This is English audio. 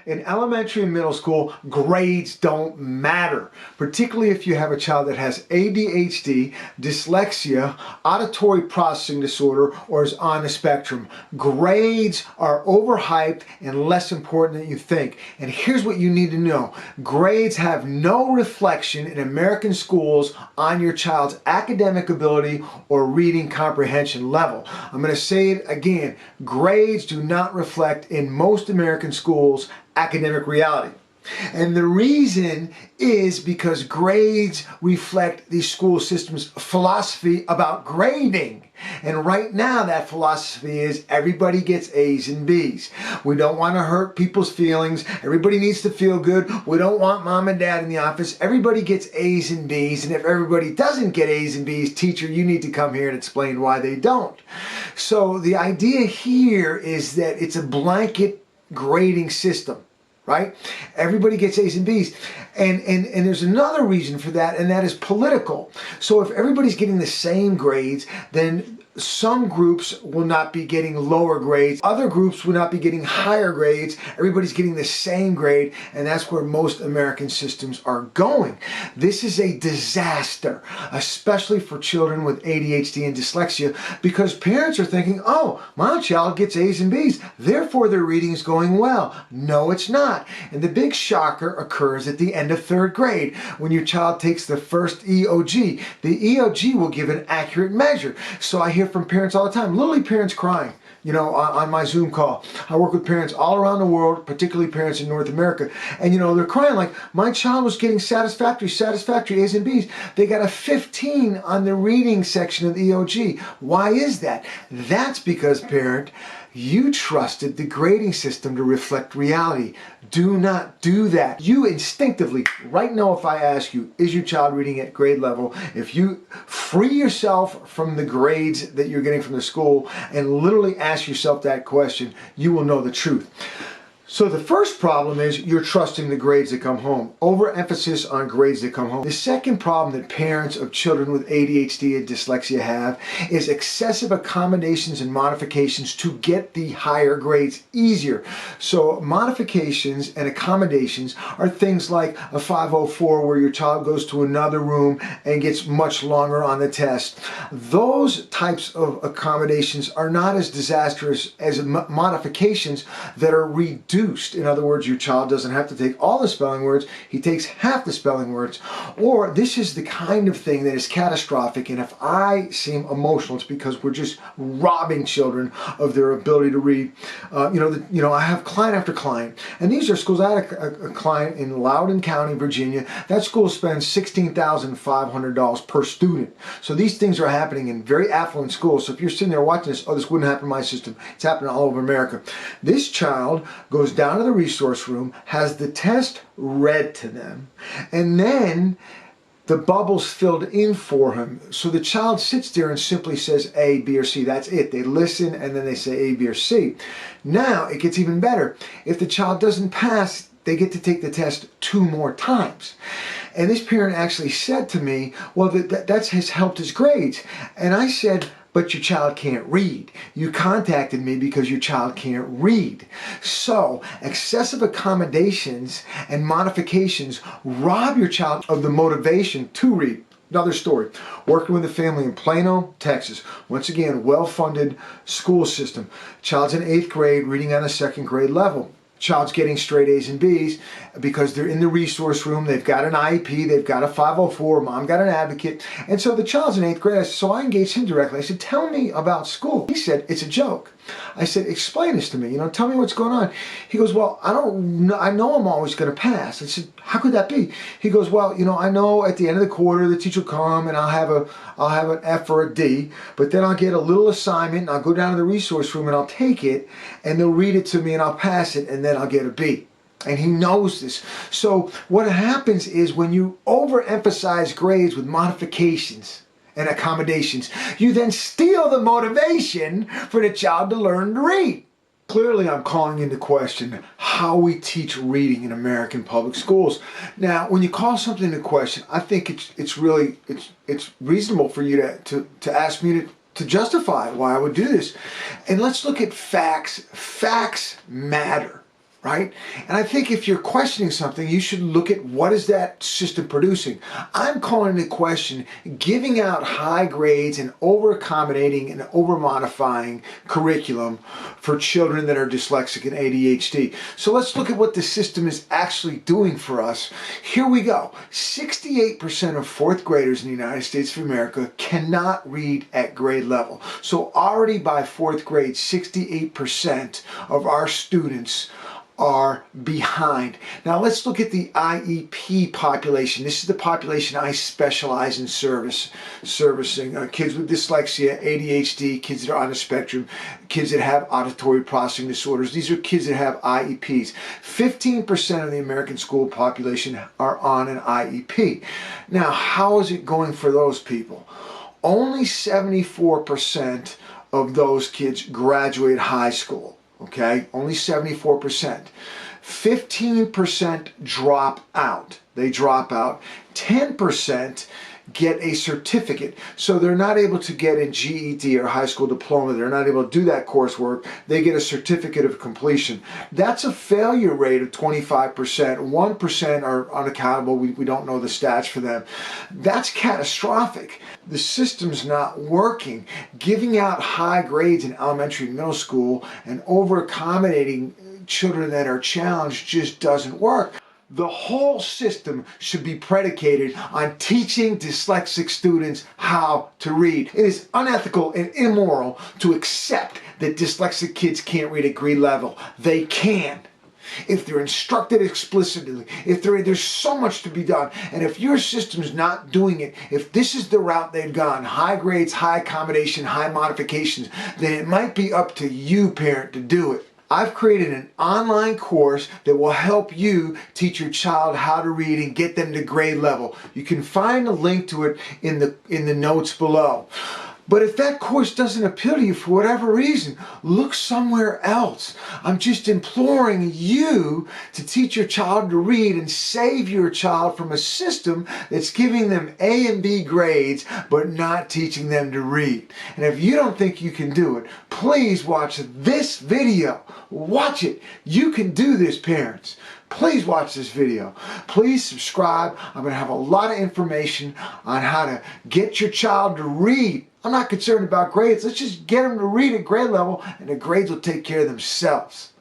in elementary and middle school, grades don't matter, particularly if you have a child that has ADHD, dyslexia, auditory processing disorder, or is on the spectrum. Grades are overhyped and less important than you think. And here's what you need to know. Grades have no reflection in American schools on your child's academic ability or reading comprehension level. I'm going to say it again. Grades do not reflect in most American schools academic reality. And the reason is because grades reflect the school system's philosophy about grading. And right now that philosophy is everybody gets A's and B's. We don't want to hurt people's feelings. Everybody needs to feel good. We don't want mom and dad in the office. Everybody gets A's and B's. And if everybody doesn't get A's and B's, teacher, you need to come here and explain why they don't. So the idea here is that it's a blanket grading system. Right? Everybody gets A's and B's. And there's another reason for that, and that is political. So if everybody's getting the same grades, then some groups will not be getting lower grades. Other groups will not be getting higher grades. Everybody's getting the same grade, and that's where most American systems are going. This is a disaster, especially for children with ADHD and dyslexia, because parents are thinking, oh, my child gets A's and B's, therefore their reading is going well. No, it's not. And the big shocker occurs at the end of third grade when your child takes the first EOG. The EOG will give an accurate measure. So I hear from parents all the time, literally parents crying, you know, on my Zoom call. I work with parents all around the world, particularly parents in North America. And, you know, they're crying like, my child was getting satisfactory A's and B's. They got a 15 on the reading section of the EOG. Why is that? That's because, parent, you trusted the grading system to reflect reality. Do not do that. You instinctively, right now if I ask you, is your child reading at grade level? If you free yourself from the grades that you're getting from the school and literally ask yourself that question, you will know the truth. So the first problem is you're trusting the grades that come home. Overemphasis on grades that come home. The second problem that parents of children with ADHD and dyslexia have is excessive accommodations and modifications to get the higher grades easier. So modifications and accommodations are things like a 504 where your child goes to another room and gets much longer on the test. Those types of accommodations are not as disastrous as modifications that are reduced. In other words, your child doesn't have to take all the spelling words, he takes half the spelling words. Or this is the kind of thing that is catastrophic, and if I seem emotional, it's because we're just robbing children of their ability to read. I have client after client, and these are schools. I had a client in Loudoun County, Virginia. That school spends $16,500 per student. So these things are happening in very affluent schools. So if you're sitting there watching this, oh, this wouldn't happen in my system. It's happening all over America. This child goes down to the resource room, has the test read to them, and then the bubbles filled in for him. So the child sits there and simply says A, B, or C. That's it. They listen and then they say A, B, or C. Now it gets even better. If the child doesn't pass, they get to take the test 2 more times. And this parent actually said to me, well, that has helped his grades. And I said, but your child can't read. You contacted me because your child can't read. So excessive accommodations and modifications rob your child of the motivation to read. Another story, working with a family in Plano, Texas. Once again, well-funded school system. Child's in 8th grade, reading on a 2nd grade level. Child's getting straight A's and B's because they're in the resource room, they've got an IEP, they've got a 504, mom got an advocate, and so the child's in 8th grade. So I engaged him directly. I said, tell me about school. He said, it's a joke. I said, explain this to me, tell me what's going on. He goes, well, I know I'm always going to pass. I said, how could that be? He goes, well, I know at the end of the quarter the teacher will come and I'll have an F or a D, but then I'll get a little assignment and I'll go down to the resource room and I'll take it and they'll read it to me and I'll pass it and then I'll get a B. And he knows this. So what happens is when you overemphasize grades with modifications and accommodations, you then steal the motivation for the child to learn to read. Clearly, I'm calling into question how we teach reading in American public schools. Now, when you call something into question, I think it's reasonable for you to ask me to justify why I would do this. And let's look at facts. Facts matter. right? And I think if you're questioning something, you should look at what is that system producing. I'm calling into question giving out high grades and over-accommodating and over-modifying curriculum for children that are dyslexic and ADHD. So let's look at what the system is actually doing for us. Here we go. 68% of fourth graders in the United States of America cannot read at grade level. So already by fourth grade, 68% of our students are behind. Now let's look at the IEP population. This is the population I specialize in servicing. Kids with dyslexia, ADHD, kids that are on the spectrum, kids that have auditory processing disorders. These are kids that have IEPs. 15% of the American school population are on an IEP. Now, how is it going for those people? Only 74% of those kids graduate high school. Okay, only 74%. 15% drop out. They drop out. 10% get a certificate. So they're not able to get a GED or high school diploma. They're not able to do that coursework. They get a certificate of completion. That's a failure rate of 25%. 1% are unaccountable. We don't know the stats for them. That's catastrophic. The system's not working. Giving out high grades in elementary and middle school and over-accommodating children that are challenged just doesn't work. The whole system should be predicated on teaching dyslexic students how to read. It is unethical and immoral to accept that dyslexic kids can't read at grade level. They can. If they're instructed explicitly, if there's so much to be done, and if your system's not doing it, if this is the route they've gone, high grades, high accommodation, high modifications, then it might be up to you, parent, to do it. I've created an online course that will help you teach your child how to read and get them to grade level. You can find a link to it in the notes below. But if that course doesn't appeal to you for whatever reason, look somewhere else. I'm just imploring you to teach your child to read and save your child from a system that's giving them A and B grades but not teaching them to read. And if you don't think you can do it, please watch this video. Watch it. You can do this, parents. Please watch this video. Please subscribe. I'm going to have a lot of information on how to get your child to read. I'm not concerned about grades. Let's just get them to read at grade level and the grades will take care of themselves.